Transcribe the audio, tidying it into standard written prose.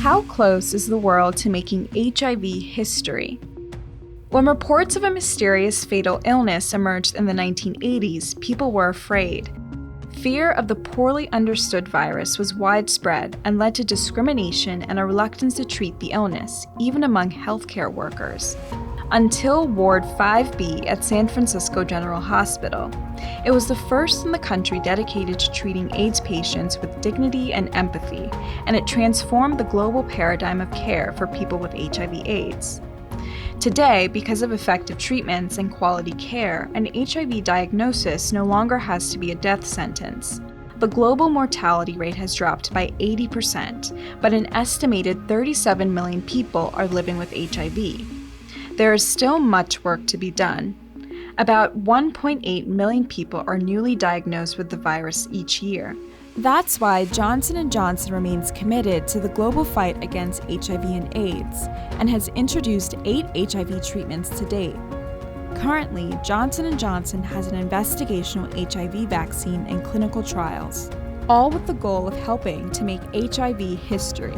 How close is the world to making HIV history? When reports of a mysterious fatal illness emerged in the 1980s, people were afraid. Fear of the poorly understood virus was widespread and led to discrimination and a reluctance to treat the illness, even among healthcare workers. Until Ward 5B at San Francisco General Hospital. It was the first in the country dedicated to treating AIDS patients with dignity and empathy, and it transformed the global paradigm of care for people with HIV/AIDS. Today, because of effective treatments and quality care, an HIV diagnosis no longer has to be a death sentence. The global mortality rate has dropped by 80%, but an estimated 37 million people are living with HIV. There is still much work to be done. About 1.8 million people are newly diagnosed with the virus each year. That's why Johnson & Johnson remains committed to the global fight against HIV and AIDS and has introduced 8 HIV treatments to date. Currently, Johnson & Johnson has an investigational HIV vaccine in clinical trials, all with the goal of helping to make HIV history.